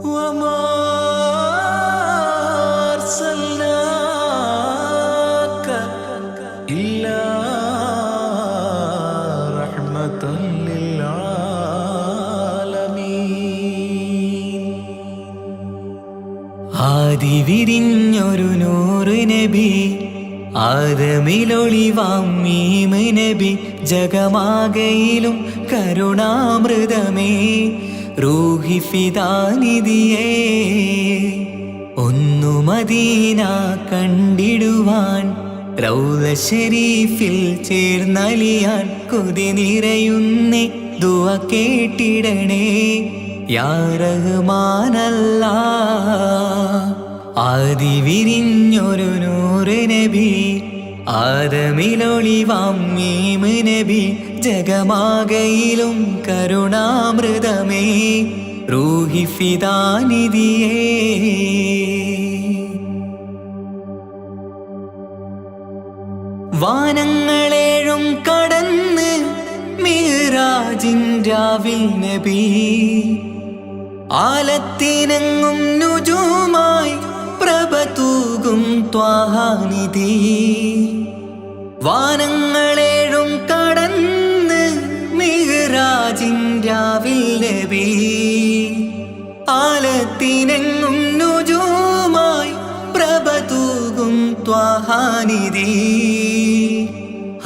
وما أرسلناك إلا رحمة للعالمين. ആദി വിരിഞ്ഞൊരു നൂറ് നബി, ആദമിലൊളിവാം മീമ് നബി, ജഗമാകയിലും കരുണാമൃതമേ റൂഹി ഫിദാനിധിയേ. ഒന്നു മദീന കണ്ടിടുവാൻ റൗള ശരീഫിൽ ചേർന്നലിയാൻ കൊതി നിറയുന്നേ ദുആ കേട്ടിടണേ യാ റഹ്മാനല്ലാഹ്. ആദി വിരിഞ്ഞൊരു നൂറ് നബി, ആദമിലൊളിവാം മീമ് നബി, ജഗമാകയിലും കരുണാമൃതമേ റൂഹി ഫിദാനിധിയേ. വാനങ്ങളേഴും കടന്ന് മിഅ്റാജിൻ രാവിൽ നബി, ആലത്തിനെങ്ങും നുജൂമായി പ്രഭ തൂകും ത്വാഹാനിധി. വാനങ്ങളേഴും കടന്ന് മിഅ്റാജിൻ രാവിൽ നബി, ആലത്തിനെങ്ങും നുജൂമായി പ്രഭ തൂകും ത്വാഹാനിധി.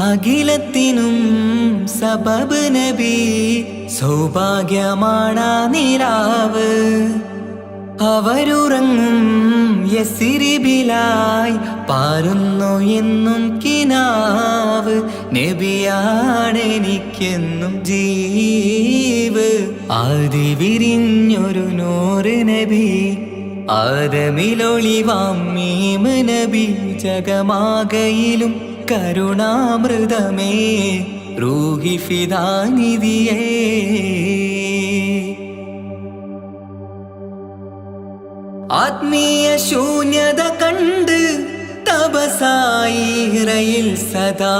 അഖിലത്തിനും സബബ് നബി, സൗഭാഗ്യമാണ് നിലാവ്. അവരുറങ്ങും യസിരിബിലായി പാരുന്നു എന്നും കിനാവ്. നബിയാണെനിക്കെന്നും ജീവ്. ആദി വിരിഞ്ഞൊരു നൂറ് നബി, ആദമിലൊളിവാം മീമ് നബി, ജഗമാകയിലും കരുണാമൃതമേ റൂഹി ഫിദാനിധിയേ. ആത്മീയ ശൂന്യത കണ്ട് തപസായി ഇറയിൽ സദാ,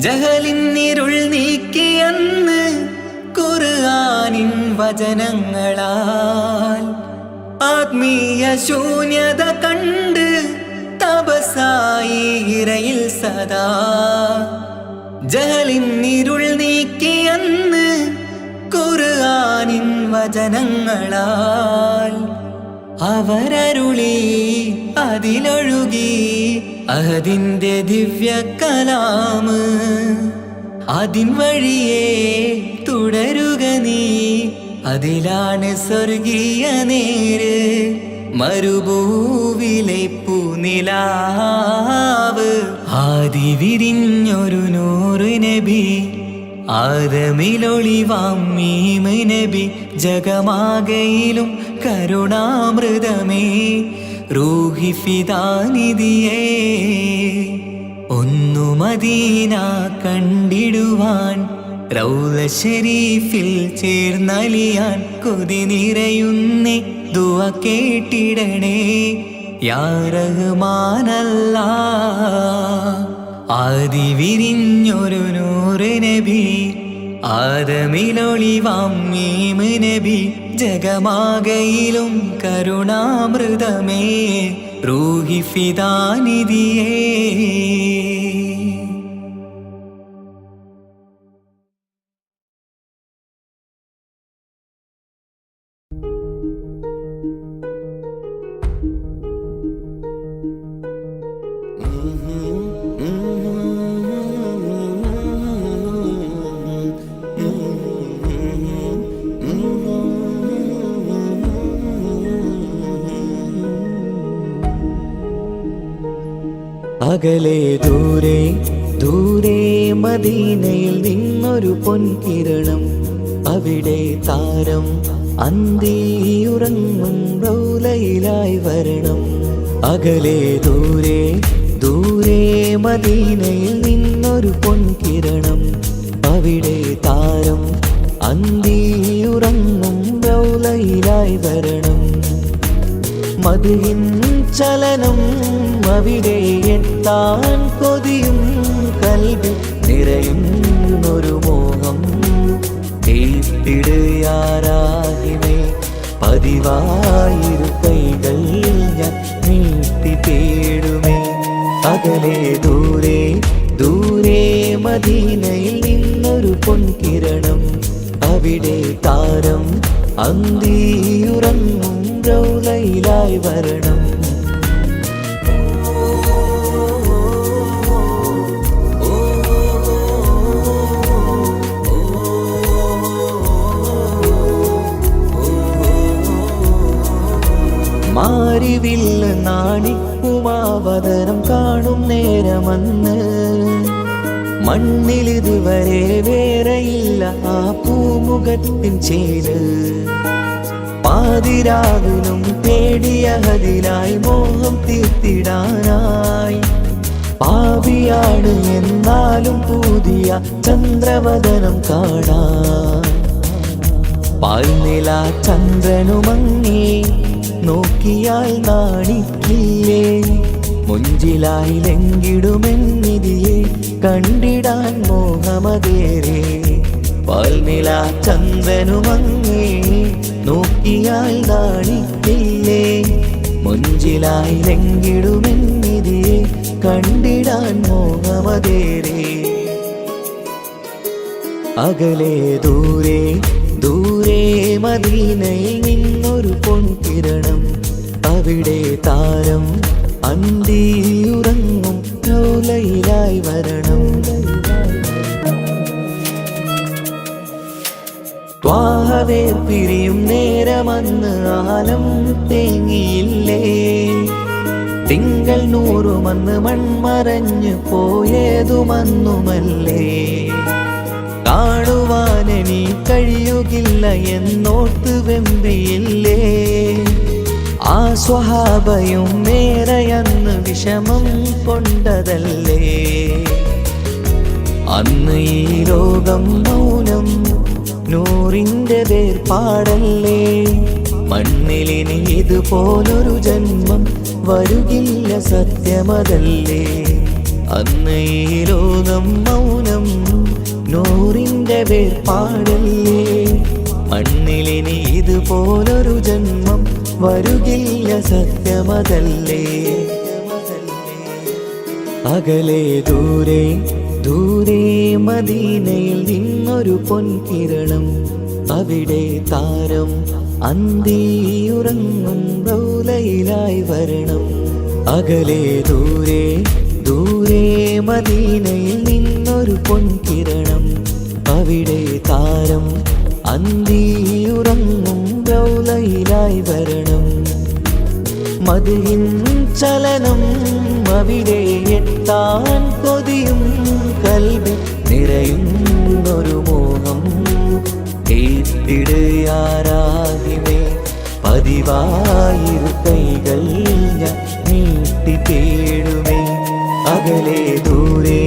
ജഹലിന്നിരുൾ നീക്കിയന്ന് ഖുർആനിൻ വചനങ്ങളാൽ. ആത്മീയ ശൂന്യത കണ്ട് തപസായി ഇറയിൽ സദാ, ജഹലിന്നിരുൾ നീക്കിയന്ന് ഖുർആനിൻ വചനങ്ങളാൽ. അവരരുളി അതിലൊഴുകി അഹദിന്റെ ദിവ്യ കലാമ്. അതിൻ വഴിയേ തുടരുക നീ, അതിലാണ് സ്വർഗീയ നേര്. മരുഭൂവിലെ പൂനിലാവ്. ആദി വിരിഞ്ഞൊരു നൂറ് നബി, ആദമിലൊളിവാം മീമ് നബി, ജഗമാകയിലും കരുണാമൃതമേ റൂഹി ഫിദാനിധിയേ. ഒന്നു മദീന കണ്ടിടുവാൻ റൗള ശരീഫിൽ ചേർന്നലിയാൻ കൊതി നിറയുന്നേ ദുആ കേട്ടിടണേ യാ റഹ്മാനല്ലാഹ്. ആദി വിരിഞ്ഞൊരു നൂറ് നബി, ആദമിലൊളിവാം മീമ് നബി, ജഗമാകയിലും കരുണാമൃതമേ റൂഹി ഫിദാനിധിയേ. അകലെ ദൂരെ ദൂരെ മദീനയിൽ നിന്നൊരു പൊൻകിരണം, അവിടെ താരം അന്തിയുറങ്ങും റൗലയിലായി വരണം. അകലെ ദൂരെ ദൂരെ മദീനയിൽ നിന്നൊരു പൊൻകിരണം, അവിടെ താരം അന്തിയുറങ്ങും റൗലയിലായി വരണം. മദിഹിൻ ചലനം അവിടെ എത്താൻ കൊതിയും കൽബിൽ നിറയുന്നൊരു മോഹം. തീപ്പിടുയാരാഹിമേ പതിവായിരു കൈകൾ ഞാൻ നീട്ടി തേടുമേ. അകലെ ദൂരെ ദൂരെ മദീനയിൽ നിന്നൊരു പൊൻകിരണം, അവിടെ താരം അന്തിയുറങ്ങും റൗളയിലായി വരണം. മാരിവില്ല് നാണിക്കുമാവതരം കാണും നേരമന്ന്, മണ്ണിലിതുവരെ വേറെയില്ല ആ പൂമുഖത്തിൻ ചേര്. പാതിരാവിലും തേടിയതിനായി മോഹം തീർത്തിടാനായി, പാപിയാണ് എന്നാലും പുതിയ ചന്ദ്രവദനം കാണാൻ. പാൽനില ചന്ദ്രനുമങ്ങി നോക്കിയാൽ നാണിക്കില്ലേ, മുഞ്ചിലായി ലംഘിടുമെന്നിതിയെ കണ്ടിടാൻ മോഹമതേറെ. പാൽനില ചന്ദ്രനുമങ്ങി നോക്കിയാൽ നാണിക്കില്ലേ, മുഞ്ചിലായി ലംഘിടുമെന്നിതിയെ കണ്ടിടാൻ മോഹമതേറെ. അകലെ ദൂരെ ദൂരെ മദീനയിൽ നിന്നൊരു പൊൻകിരണം, അവിടെ താരം അന്തിയുറങ്ങും റൗളയിലായി വരണം. ത്വാഹവേർ പിരിയും നേരമന്ന് ആലം തേങ്ങിയില്ലേ, തിങ്കൾ നൂറുമന്ന് മൺമറഞ്ഞു പോയതുമന്നുമല്ലേ. കാണുവാനെനി കഴിയുകില്ല എന്നോർത്ത് വെമ്പിയില്ലേ, ആ സ്വഹാബയും മേറയന്ന് വിഷമം കൊണ്ടതല്ലേ. അന്ന് ഈ ലോകം മൗനം, നൂറിൻ്റെ വേർപാടല്ലേ. മണ്ണിലിനി ഇതുപോലൊരു ജന്മം വരുകില്ല സത്യമതല്ലേ. അന്ന് ഈ ലോകം മൗനം, നൂറിൻ്റെ വേർപാടല്ലേ. മണ്ണിലിനി ഇതുപോലൊരു ജന്മം വരുകില്ല സത്യമതല്ലേ. അകലെ ദൂരെ ദൂരെ മദീനയിൽ നിന്നൊരു പൊൻകിരണം, അവിടെ താരം അന്തിയുറങ്ങും റൗളയിലായി വരണം. അകലെ ദൂരെ ദൂരെ മദീനയിൽ നിന്നൊരു പൊൻകിരണം, അവിടെ താരം അന്തിയുറങ്ങും റൗളയിലായി വരണം. മദ്ഹിൻ ചലനം അവിടെ എത്താൻ കൊതിയും, കൽബിൽ നിറയുന്നൊരു മോഹം ഏറ്റിടുയാരാഹിമേ. പതിവായിരു കൈകൾ ഞാൻ നീട്ടി തേടുമേ. അകലെ ദൂരെ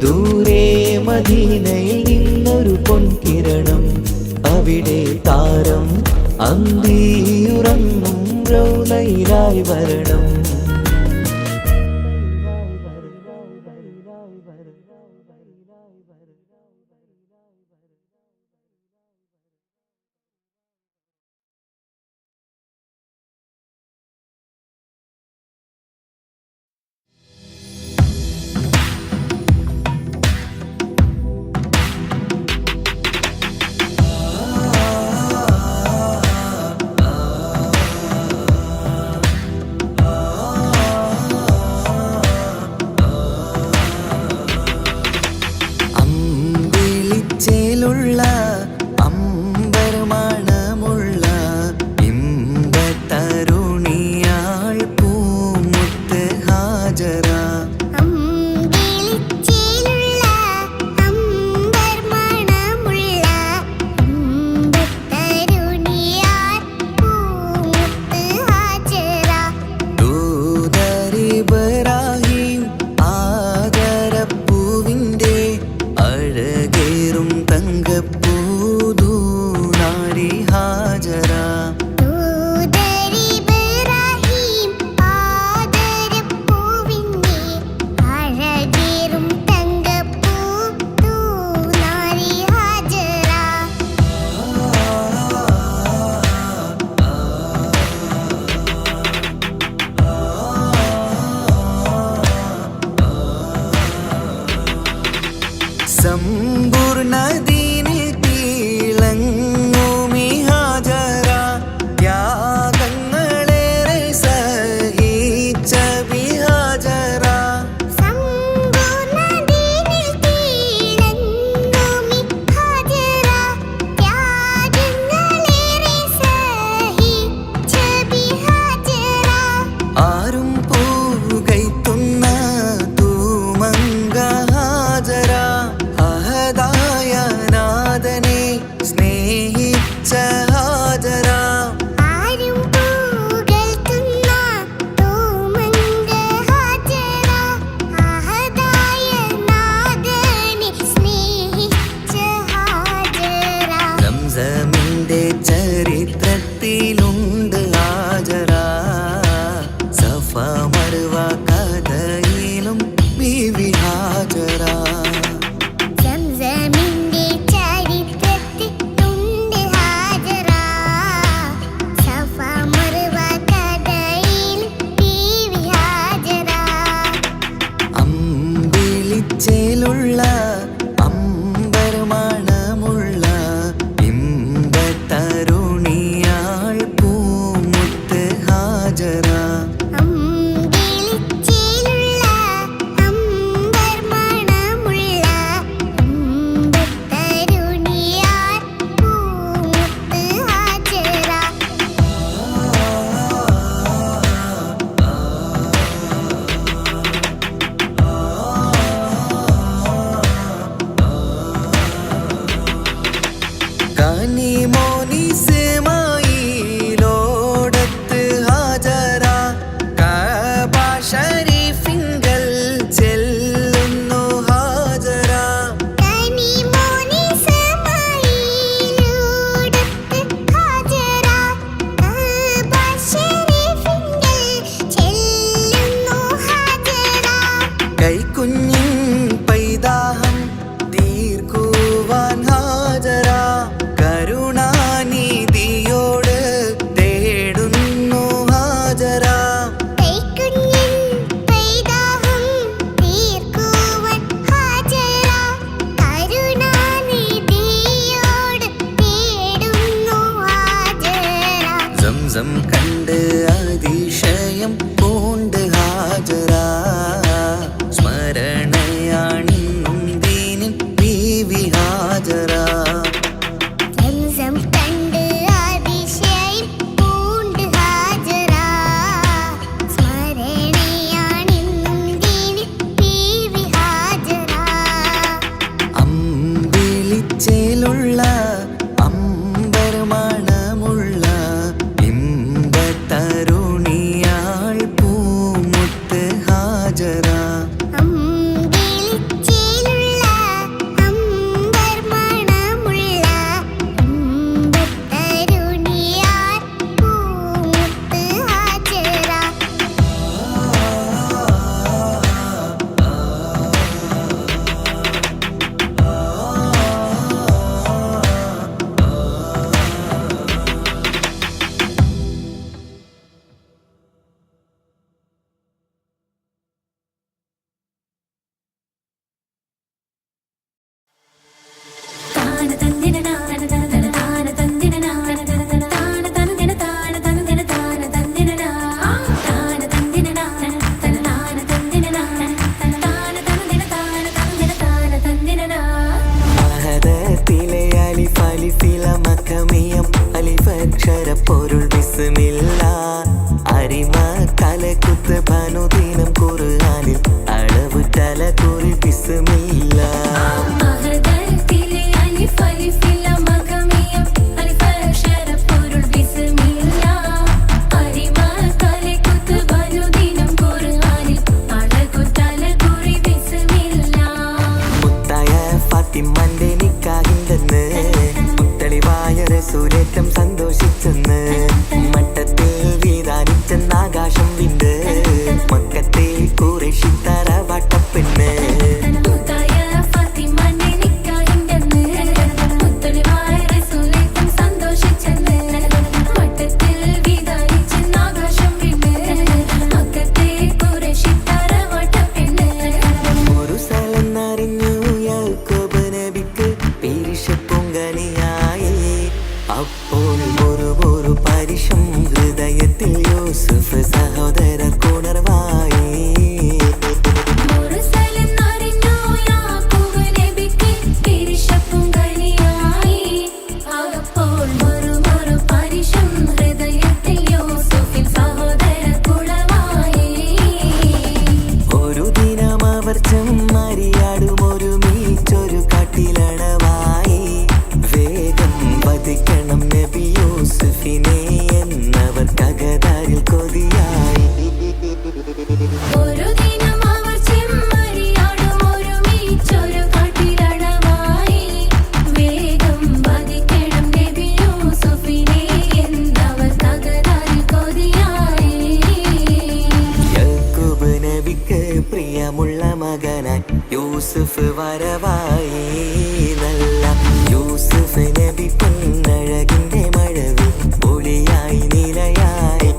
ദൂരെ മദീനയിൽ നിന്നൊരു പൊൻകിരണം, അവിടെ താരം അന്തിയുറങ്ങും റൗളയിലായി വരണം. ചരിത്രത്തിലുണ്ട് ഹാജറ, സഫ മർവ കഥയിലും ബീവി ഹാജറ. അമ്പിളിച്ചേലുള്ള അമ്പർമണമുള്ള ഇമ്പത്തരുണിയാൾ പൂമുത്ത് ഹാജറ. കനിമോനിസമായിലോടത്ത് ഹാജറ, കഅബ ശരീഫിങ്കൽ ചെല്ലുന്നു ഹാജറ. കൈക്കുഞ്ഞിൻ പൈതാഹം തീർക്കുവാൻ ഹാജറ, കരുണാനിധിയോട് തേടുന്നു ഹാജറ. സംസം കണ്ട് അതിശയം പൂണ്ട് ഹാജറ, സ്മരണയാണിന്നും ദീനിൻ ബീവി ഹാജറ. അമ്പിളിച്ചേലുള്ള അമ്പർമണമുള്ള ഇമ്പത്തരുണിയാൾ പൂമുത്ത് ഹാജറ. മഹദത്തിലെ അലിഫ് അലിഫില മഖമിയം അലിഫക്ഷര പൊരുൾ ബിസ്മില്ല, അരിമ തലകുത്ത് ബനുദിനം ഖുർആനിൽ അളവ് തലകുറി ബിസ്മില്ല. ഫാത്തിമന്റെ നിക്കാഹിന്റെന്ന് മുത്തളിവായ റസൂലേറ്റം സന്തോഷിച്ചെന്ന്, മട്ടത്തിൽ വീതാനിച്ചെന്ന് ആകാശം വിണ്ട് മക്കത്തെ ഖുറൈശി തറവാട്ടപ്പെണ്ണ്. ഒരു സ്ഥലം അറിഞ്ഞു യാക്കോബ് നബിക്ക് പേരിഷപ്പൊങ്കനിയായി, അപ്പോൾ ഒരു പരിശം ഹൃദയത്തിൽ യൂസുഫ് സഹോദര കുണർവായി. ഒരു ദിനം അവർ ചെമ്മരിയാടും ഒരുമിച്ചൊരു കാട്ടിലണവായി, വേഗം വധിക്കണം നബി യൂസുഫിനെ എന്നവർ കഗതാരിൽ കൊതിയായി. വേഗം വധിക്കണം നബി യൂസുഫിനെ യൂസുഫ് വരവായി നല്ല യൂസുഫ് നബി പൊന്നഴകിന്റെ മഴവിൽ ഒളിയായി നിലയായി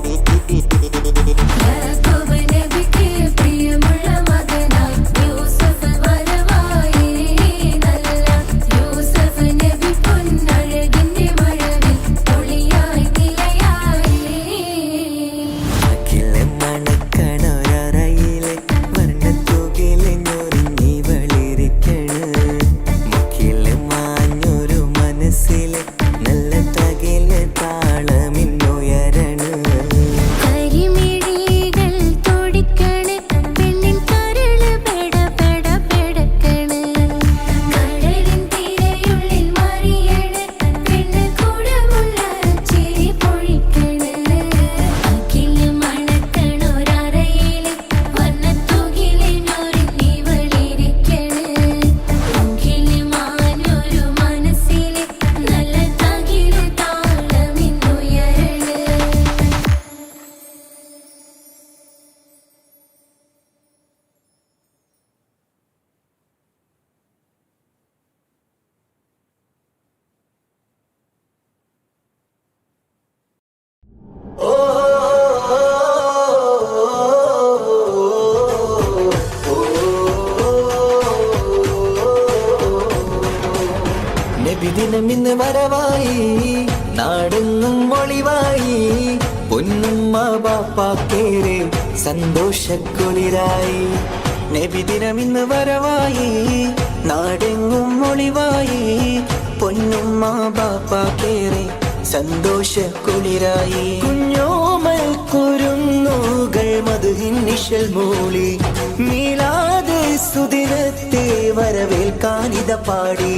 നബിദിനമിന്ന് വരവായി നാടെങ്ങും ഒളിവായി പൊന്നുമ്മ ബാപ്പാക്കേറെ സന്തോഷക്കുളിരായി നബിദിനമിന്ന് വരവായി നാടെങ്ങും ഒളിവായി പൊന്നുമ്മ ബാപ്പാക്കേറെ സന്തോഷക്കുളിരായി കുഞ്ഞോമൽ കുരുന്നുകൾ മധുഹിൻ നിശൽ മൂളി മീലാദ് സുദിനത്തെ വരവേൽക്കാനിത പാടി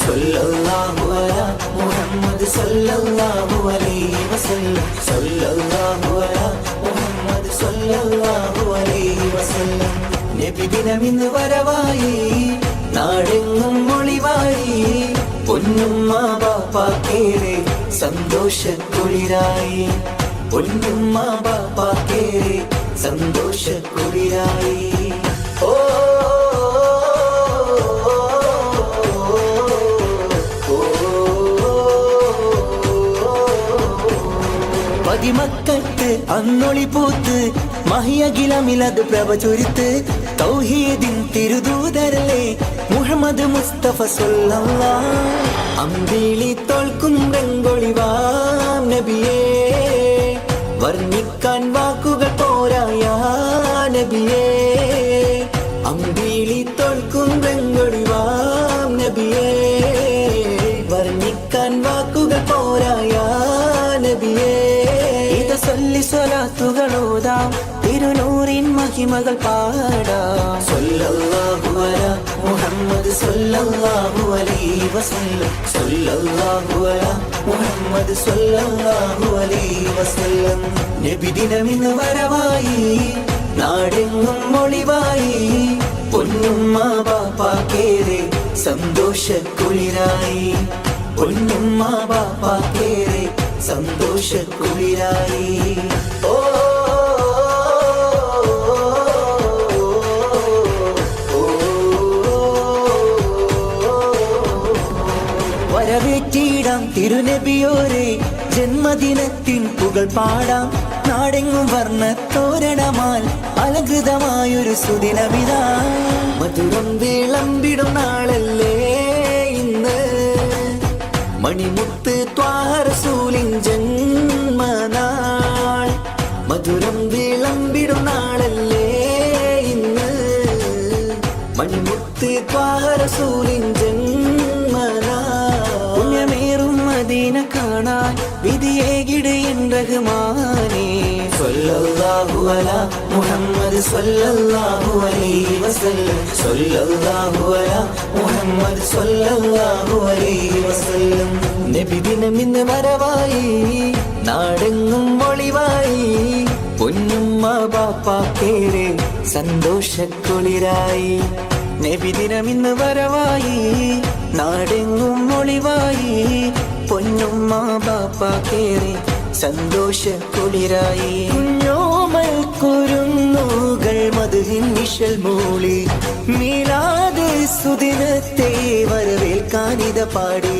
സല്ലല്ലാഹു അലാ മുഹമ്മദ് സല്ലല്ലാഹു അലൈഹി വസല്ലം സല്ലല്ലാഹു അലാ മുഹമ്മദ് സല്ലല്ലാഹു അലൈഹി വസല്ലം നബിദിനമിന്ന് വരവായി നാടെങ്ങും ഒളിവായി പൊന്നുമ്മ ബാപ്പാക്കേറെ സന്തോഷക്കുളിരായി പൊന്നുമ്മ ബാപ്പാക്കേറെ സന്തോഷക്കുളിരായി ഓ പതിമക്കത്ത് അന്നൊളി പൂത്ത് മഹിയകിലമിലത് പ്രഭ ചൊരിത്ത് തൗഹീദിൻ തിരുദൂതരല്ലേ മുഹമ്മദ് മുസ്തഫ സല്ലല്ലാഹ് അമ്പിളി തോൽക്കും വെങ്കൊളിവാം നബിയേ വർണ്ണിക്കാൻ വാക്കുകൾ പോരായ നബിയേ അമ്പിളി തോൽക്കും വെങ്കൊളിവാം നബിയേ വർണ്ണിക്കാൻ വാക്കുകൾ പോരായ നബിയേ ഇത് സല്ലി സ്വലാത്തുകളോതാം തിരുനൂറിൻ മഹിമകൾ പാടാം സല്ലല്ലാഹു അലാ മുഹമ്മദ് സല്ലല്ലാഹു അലൈഹി വസല്ലം സല്ലല്ലാഹു അലാ മുഹമ്മദ് സല്ലല്ലാഹു അലൈഹി വസല്ലം നബിദിനമിന്ന് വരവായി നാടെങ്ങും ഒളിവായി പൊന്നുമ്മ ബാപ്പാക്കേറെ സന്തോഷക്കുളിരായി പൊന്നുമ്മ ബാപ്പാക്കേറെ സന്തോഷക്കുളിരായി ഓ വരവേറ്റിടാം തിരുനബിയോരെ ജന്മദിനത്തിൻ പുകൾ പാടാം നാടെങ്ങും വർണ്ണ തോരണമാൽ അലങ്കൃതമായൊരു സുദിനമിതാ മധുരം വിളമ്പിടും നാളല്ലേ ഇന്ന് മണിമുത്ത് ത്വാഹ റസൂലിൻ ജന്മനാൾ മധുരം വിളമ്പിടും നാളല്ലേ ഇന്ന് മണിമുത്ത് ത്വാഹ റസൂലിൻ പുണ്യമേറും മദീന കാണാൻ വിധിയേകിട് എൻ റഹ്മാനേ സല്ലല്ലാഹു അലാ മുഹമ്മദ് സല്ലല്ലാഹു അലൈഹി വസല്ലം സല്ലല്ലാഹു അലാ മുഹമ്മദ് സല്ലല്ലാഹു അലൈഹി വസല്ലം നബിദിനമിന്ന് വരവായി നാടെങ്ങും ഒളിവായി പൊന്നുമ്മ ബാപ്പാക്കേറെ സന്തോഷക്കുളിരായി നബിദിനമിന്ന് വരവായി നാടെങ്ങും ഒളിവായി പൊന്നുമ്മ ബാപ്പാക്കേറെ സന്തോഷക്കുളിരായി കുഞ്ഞോമ കോമൽ കുരുന്നുകൾ മധുഹിൻ നിഴൽ മൂളി മീലാദ് സുദിനത്തെ വരവേൽക്കാനിത പാടി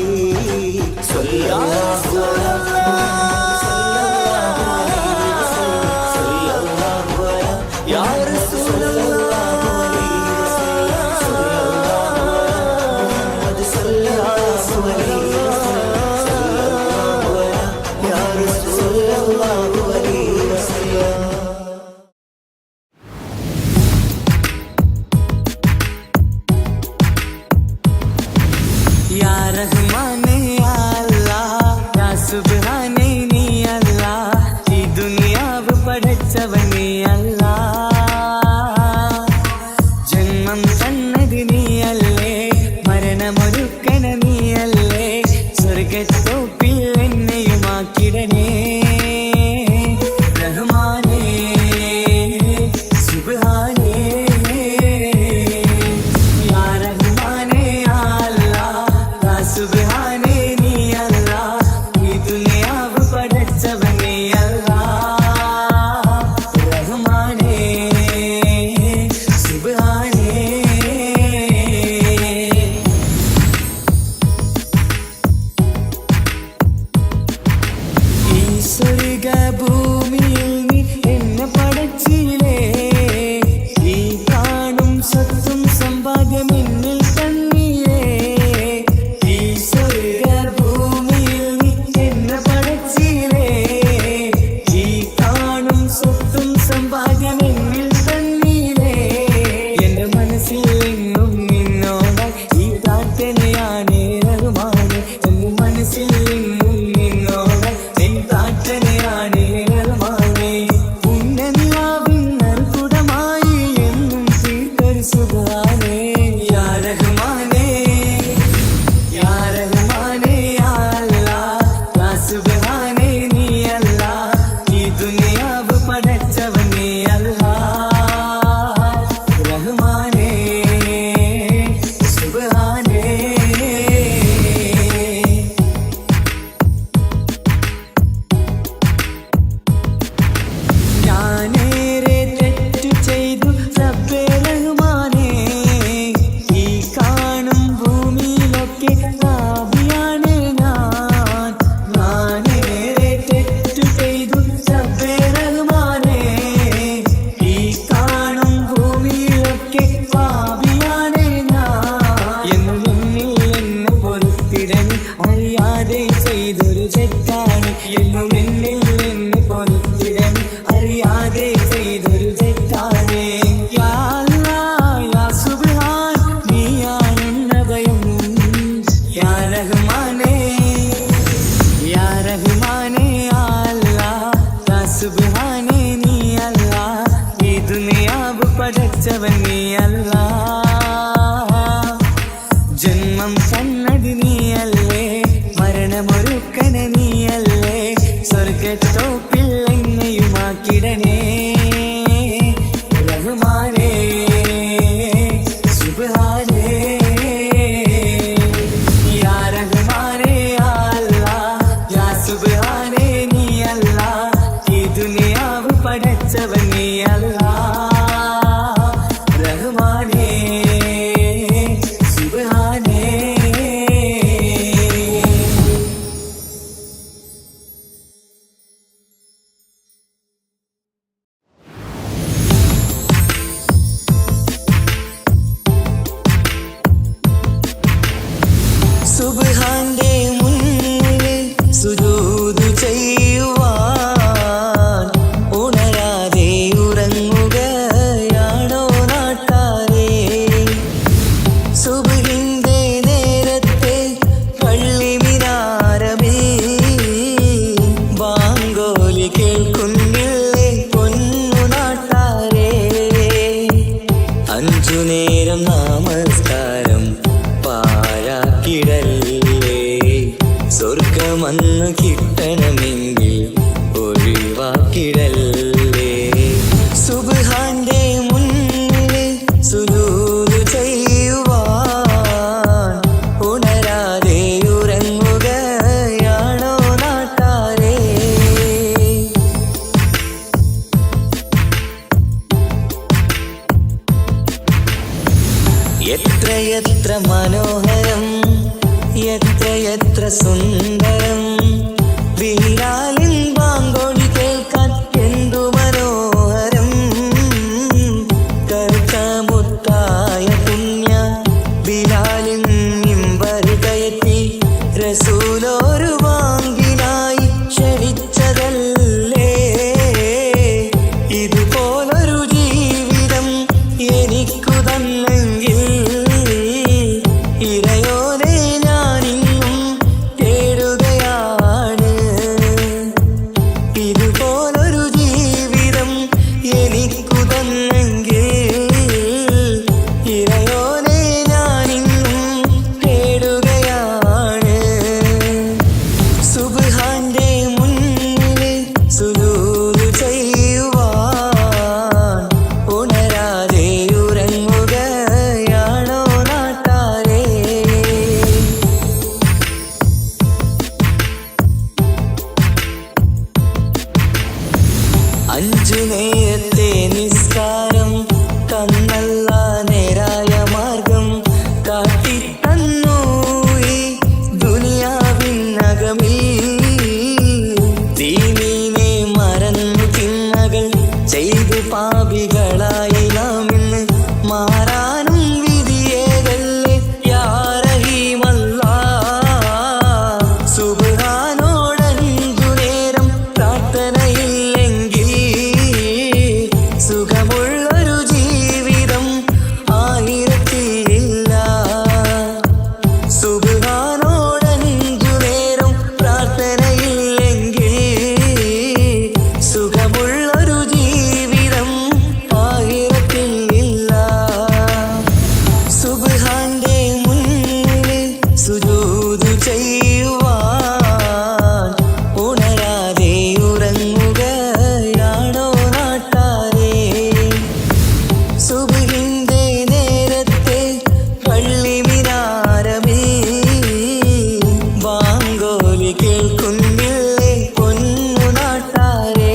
ഒന്നില്ലേ പൊന്നു നാട്ടാരേ,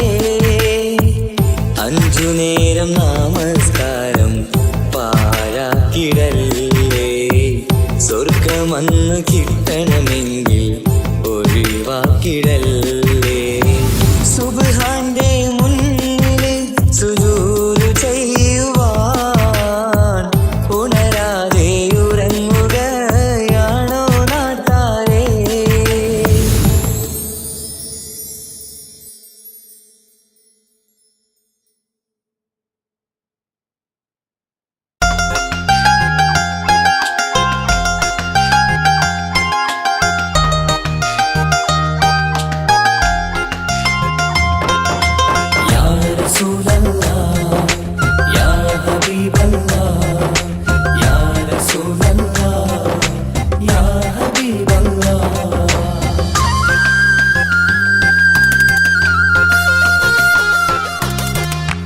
അഞ്ചു നേരം നമസ്കാരം പാഴാക്കിടല്ലേ. സ്വർഗമന്ന് കിട്ടണമെങ്കിൽ ഒഴിവാക്കിടല്ലേ. സുബ്ഹാന്റെ മുന്നില് സുജൂദ് ചെയ്യുവാൻ ഉണരാതെ ഉറങ്ങുകയാണോ നാട്ടാരേ?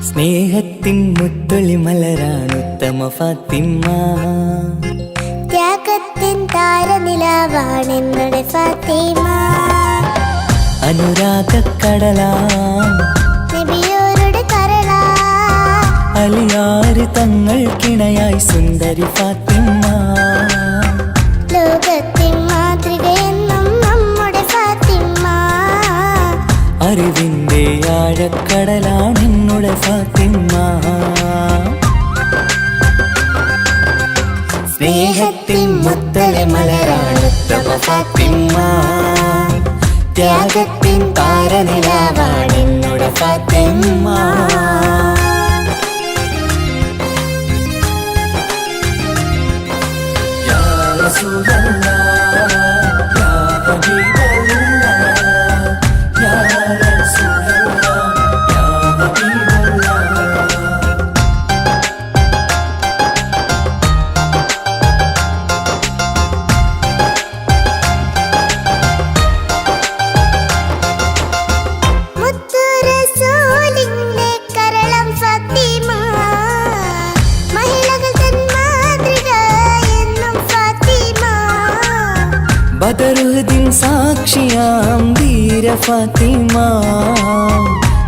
സ്നേഹത്തിൻ മുത്തൊളി മലരാണ് ഉത്തമ ഫാത്തിമ, ത്യാഗത്തിൻ താരനിലാവാണ് എന്നുടെ ഫാത്തിമ. അനുരാഗക്കടലാം നബിയോരുടെ കരളാ, അലിയാറ് തങ്ങൾക്കിണയായി സുന്ദരി ഫാത്തിമ. ലോകത്തിൻ മാതൃകയെന്നും നമ്മുടെ ഫാത്തിമ. അറിവിന്റെ ആഴക്കടലാണ് എന്നുടെ ഫാത്തിമ. സ്നേഹത്തിൻ മുത്തളി മലരാണ് ഉത്തമ ഫാത്തിമ, ത്യാഗത്തിൻ താരനിലാവാണ് എന്നുടെ ഫാത്തിമ. യാ റസൂലല്ലാഹ്, യാ ഹബീബല്ലാഹ്, യാ റസൂലല്ലാഹ്, യാ ഹബീബല്ലാഹ്. മുത്തു റസൂലിന്റെ കരളം ഫാത്തിമ, മഹിളകൾ തൻ മാതൃക എന്നും ഫാത്തിമ. ബദറുദ്ദീൻ സാക്ഷിയാം ധീര ഫാത്തിമ,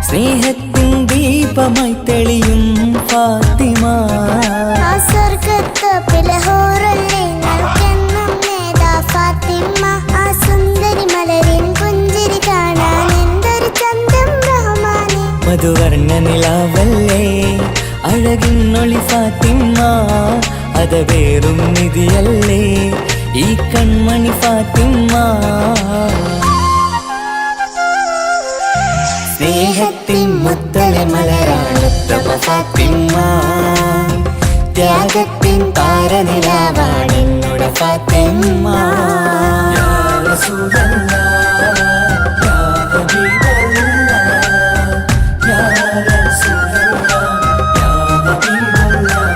സ്നേഹത്തിൻ ദീപമായി തെളിയും ഫാത്തിമ. ആ സ്വർഗത്തോപ്പിലെ ഹൂറുല്ലിങ്ങൾക്കെന്നും നേതാ ഫാത്തിമ. ആ സുന്ദരി മലരിൻ പുഞ്ചിരി കാണാൻ എന്തൊരു ചന്തം റഹ്മാനെ. മധുവർണ്ണ നിലാവല്ലേ അഴകിന്നൊളി ഫാത്തിമ, അതവേറും നിധിയല്ലേ ഈ കൺമണി ഫാത്തിമ. സ്നേഹത്തിൻ മുത്തളി മലരാണ് ഉത്തമ ഫാത്തിമ, ത്യാഗത്തിൻ താരനിലാവാണ് എന്നുടെ ഫാത്തിമ. യാ റസൂലല്ലാഹ്, യാ ഹബീബല്ലാഹ്, യാ റസൂലല്ലാഹ്, യാ ഹബീബല്ലാഹ്.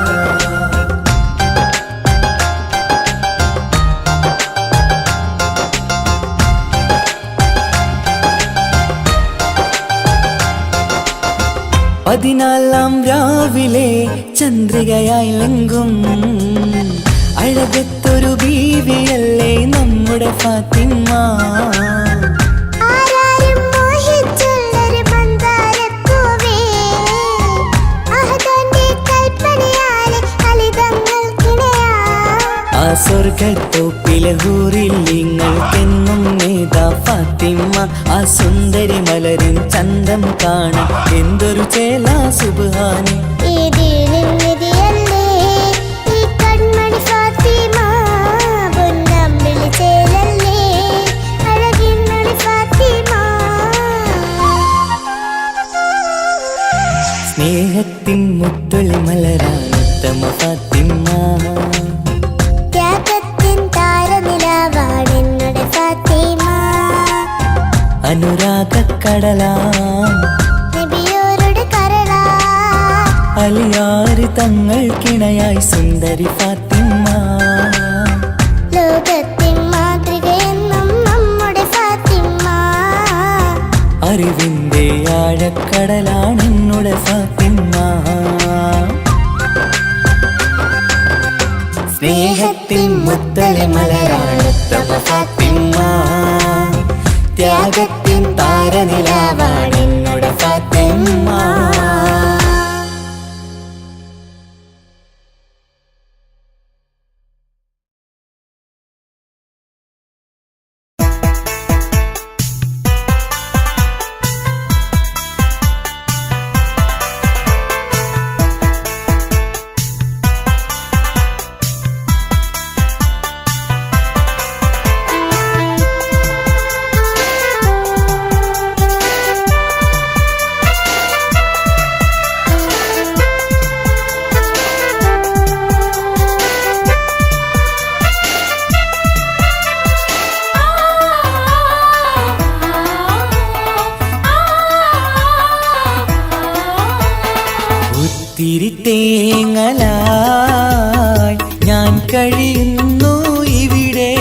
പതിനാലാം രാവിലെ ചന്ദ്രികയായി ലങ്കും അഴകത്തൊരു ബീവിയല്ലേ നമ്മുടെ ഫാത്തിമ. ആരാരും മോഹിച്ചുള്ളൊരു മന്ദാരപ്പൂവേ, അഹദന്റെ കൽപ്പനയാലെ അലിതങ്ങൾക്കിണയാ. ആ സ്വർഗത്തോപ്പിലെ ഹൂറില്ലിങ്ങൾക്കെന്നും നേതാ ഫാത്തിമ. ആ സുന്ദരി മലരിൻ ചന്തം കാണാൻ എന്തൊരു ചേല സുബ്ഹാനെ. ഈ ദീനിൻ നിധിയല്ലേ ഈ കൺമണി ഫാത്തിമ, പൊന്നമ്പിളി ചേലല്ലേ അഴകിന്നൊളി ഫാത്തിമ. സ്നേഹത്തിൻ മുത്തൊളി മലരാണ് ഉത്തമ ഫാത്തിമ, ത്യാഗത്തിൻ താരനിലാവാണ് എന്നുടെ ഫാത്തിമ. അനുരാഗക്കടലാം നബിയോരുടെ കരളാ, അലിയാറ് തങ്ങൾക്കിണയായി സുന്ദരി ഫാത്തിമ. ലോകത്തിൻ മാതൃകയെന്നും നമ്മുടെ ഫാത്തിമ. അറിവിന്റെ ആഴക്കടലാണ് എന്നുടെ ഫാത്തിമ. സ്നേഹത്തിൻ മുത്തളി മലരാണ് ഉത്തമ ഫാത്തിമ, ത്യാഗത്തിൻ താരനിലാവാണെന്നുടെ ഫാത്തിമ്മ. തിരിത്തേങ്ങലായി ഞാൻ കഴിയുന്നു ഇവിടെ.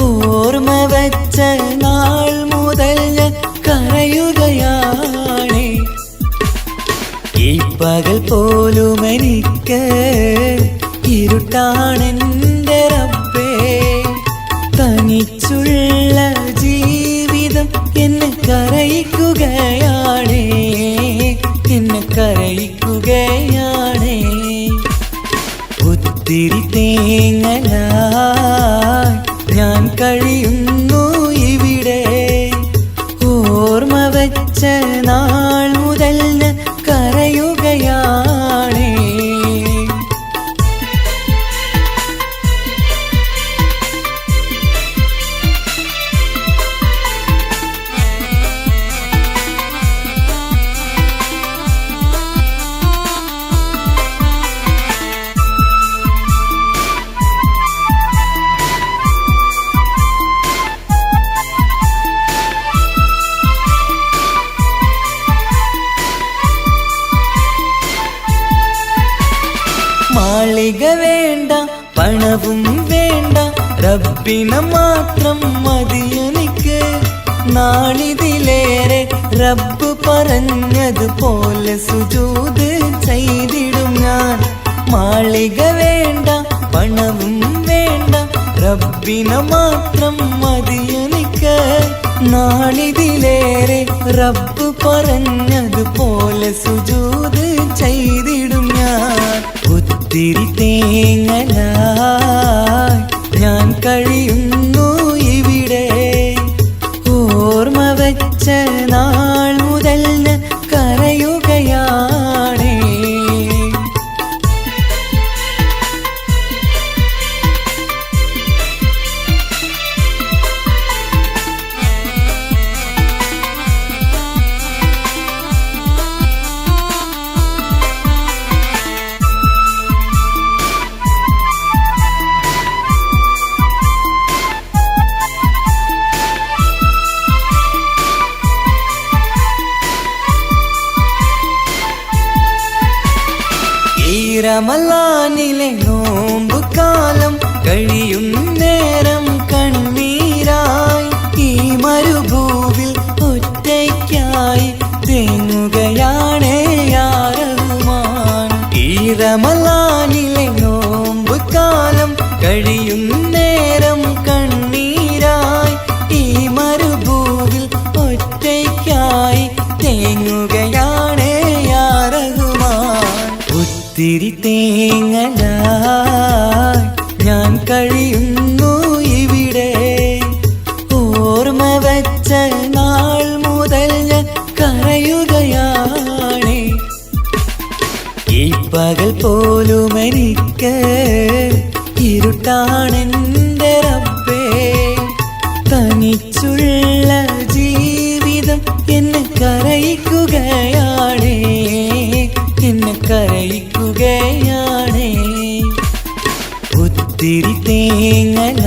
ഓർമ്മ വച്ച നാൾ മുതൽ ഞാൻ കരയുകയാണ്. ഈ പകൽ പോലും എനിക്ക് ഇരുട്ടാണെന്റെ റബ്ബേ. തനിച്ചുള്ള ജീവിതം എന്നെ കരയിക്കുകയാണ്, എന്നെ കരയിക്കുകയാണ്. ഒത്തിരി തേങ്ങലായി ഞാൻ കഴിയുന്നു ഇവിടെ. ഓർമ്മ വച്ച നാൾ മുതൽ ഞാൻ കരയുകയാണ്. മാളിക വേണ്ട, പണവും വേണ്ട, റബ്ബിനെ മാത്രം മതിയെനിക്ക്. നാളിതിലേറെ റബ്ബ് പറഞ്ഞതുപോലെ സുജൂദ് ചെയ്തിടും ഞാൻ. മാളിക വേണ്ട, പണവും വേണ്ട, റബ്ബിനെ മാത്രം മതിയെനിക്ക്. നാളിതിലേറെ റബ്ബ് പറഞ്ഞതുപോലെ സുജൂദ് ചെയ്തിടും ഞാൻ. ഒത്തിരി തേങ്ങലായി ഞാൻ കഴിയുന്നു ഇവിടെ. ഓർമ്മ വച്ച നാൾ മുതൽ ഞാൻ കരയുകയാണ്. റമളാനിലെ നോമ്പ് കാലം കഴിയും നേരം കണ്ണീരായി ഈ മരുഭൂവിൽ ഒറ്റയ്ക്കായി തേങ്ങുകയാണ് യാ റഹ്മാൻ. ഈ റമളാനിലെ നോമ്പ് കാലം കഴിയും നേരം കണ്ണീരായി ഈ മരുഭൂവിൽ ഒറ്റയ്ക്കായി തേങ്ങുകയാണ് യാ റഹ്മാൻ. ഒത്തിരി തേങ്ങലായി ഞാൻ കഴിയുന്നു ഇവിടെ. ഓർമ്മ വച്ച നാൾ മുതൽ ഞാൻ കരയുകയാണ്. ഈ പകൽ പോലും എനിക്ക് ഇരുട്ടാണെന്റെ റബ്ബേ. തനിച്ചുള്ള ജീവിതം എന്നെ കരയിക്കുകയാണ്, എന്നെ കരയിക്കുകയാണ്. ഒത്തിരി തേങ്ങലായി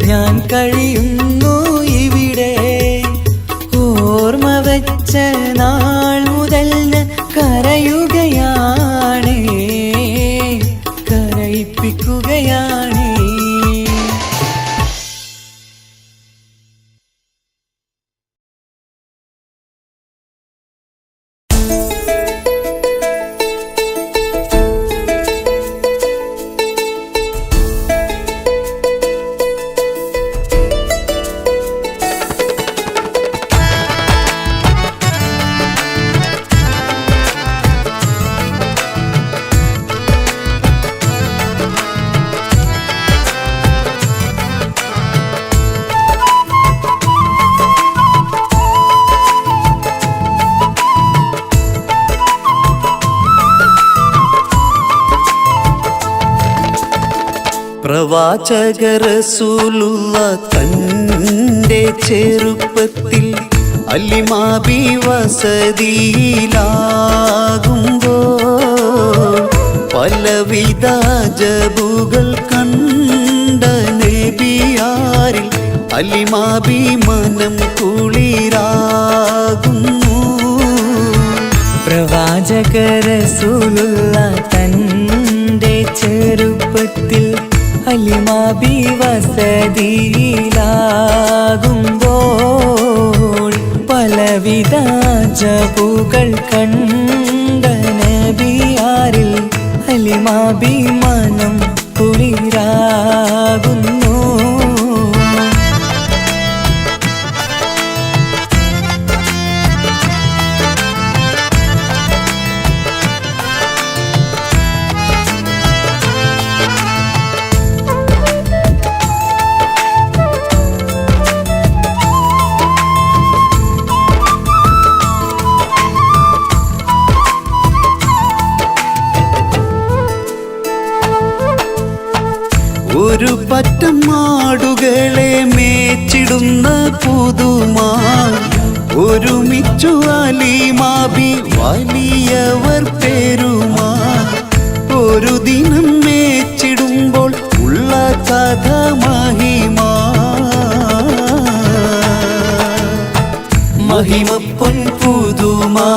ഞാൻ കഴിയുന്നു ഇവിടെ. ഓർമ്മ വച്ച നാൾ മുതൽ ഞാൻ കരയുകയാണ്, കരയിപ്പിക്കുകയാണ്. പ്രവാചക റസൂലുള്ള തൻ്റെ ചെറുപ്പത്തിൽ അലിമാബി വസതിയിലാകുമ്പോൾ പലവിധ ജബുകൾ കണ്ട നബിയാരിൽ അലിമാബി മനം കുളിരാകുന്നു. പ്രവാചക റസൂലുള്ള തൻ്റെ ചെറുപ്പത്തിൽ അലിമാബി വസതിയിലാകുമ്പോൾ പലവിധ ജബുകൾ കണ്ട നബിയാരിൽ അലിമാബി മനം കുളിരാകുന്നു. ഒരു പറ്റം മാടുകളെ മേച്ചിടുന്ന പുതുമാ ഒരുമിച്ചു അലിമാബി വലിയവർ പേരുമാ ഒരു ദിനം മേച്ചിടുമ്പോൾ ഉള്ള കഥ മഹിമാ മഹിമപ്പൊൻ പുതുമാ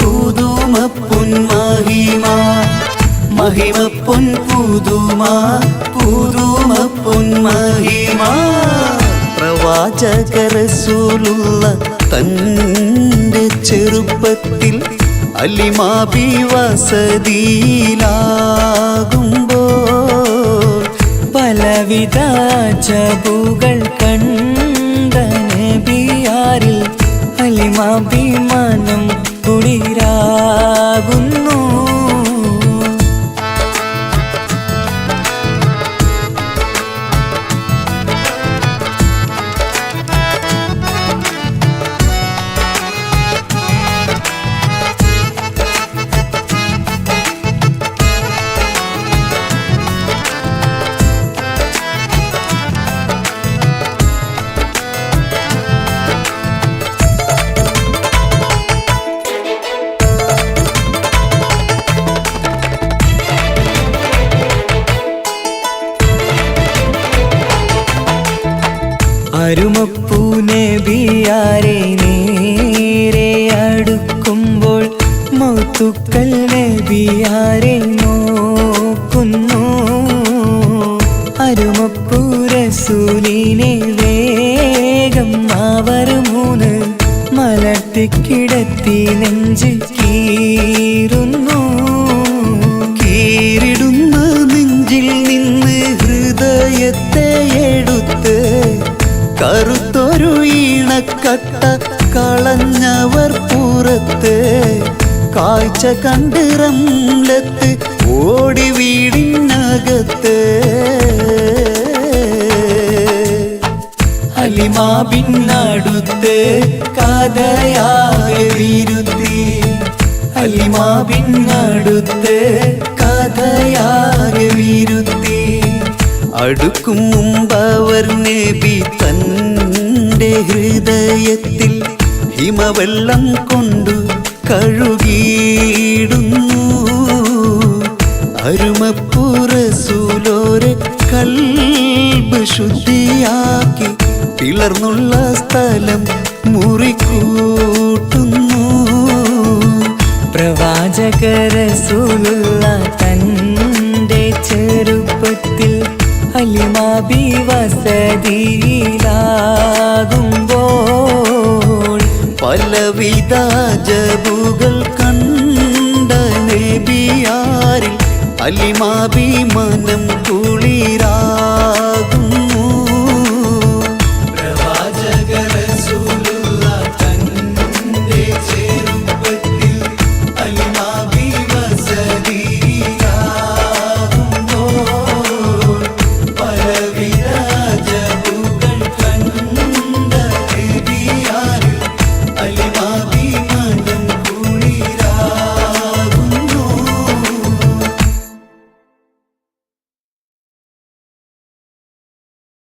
പുതുമപ്പൊൻ മഹിമാ മഹിമപ്പൊൻ പുതുമാ പുതുമപ്പൊൻ മഹിമാ. പ്രവാചക റസൂലുള്ള തൻ്റെ ചെറുപ്പത്തിൽ അലിമാബി വസതിയിലാകുമ്പോൾ പലവിധ ജബുകൾ കണ്ട നബിയാരിൽ അലിമാബി മനം കുളിരാകുന്നു. അരുമപ്പൂ നബിയാരെ നേരെ അടുക്കുമ്പോൾ മൗത്തുക്കൾ നബിയാരെ നോക്കുന്നു. അരുമപ്പൂ റസൂലിനെ വേഗം അവർ മൂന്ന് മലർത്തിക്കിടത്തി നെഞ്ച് കീറുന്നു. കീറിടുന്ന നെഞ്ചിൽ നിന്ന് ഹൃദയത്തെ എടുത്ത് കറുത്തൊരു ഈണക്കട്ട കളഞ്ഞവർ പുറത്ത് കാഴ്ച കണ്ട് റംലത്ത് ഓടി വീടിനകത്ത് അലിമാബിനടുത്ത് കഥയാകെ വിരുത്തി അലിമാബിനടുത്ത് കഥയാകെ വിരുത്തി അടുക്കും മുമ്പവർ നബി തൻ്റെ ഹൃദയത്തിൽ ഹിമവെള്ളം കൊണ്ടു കഴുകിയിടുന്നു. അരുമപ്പൂ റസൂലോരെ കൽബ് ശുദ്ധിയാക്കി പിളർന്നുള്ള സ്ഥലം മുറിക്കൂട്ടുന്നു. പ്രവാചക റസൂലുള്ള തൻ്റെ ചെറുപ്പത്തിൽ അലിമാബി വസതിയിലാകുമ്പോൾ പലവിധ ജബുകൾ കണ്ട നബിയാരിൽ അലിമാബി മനം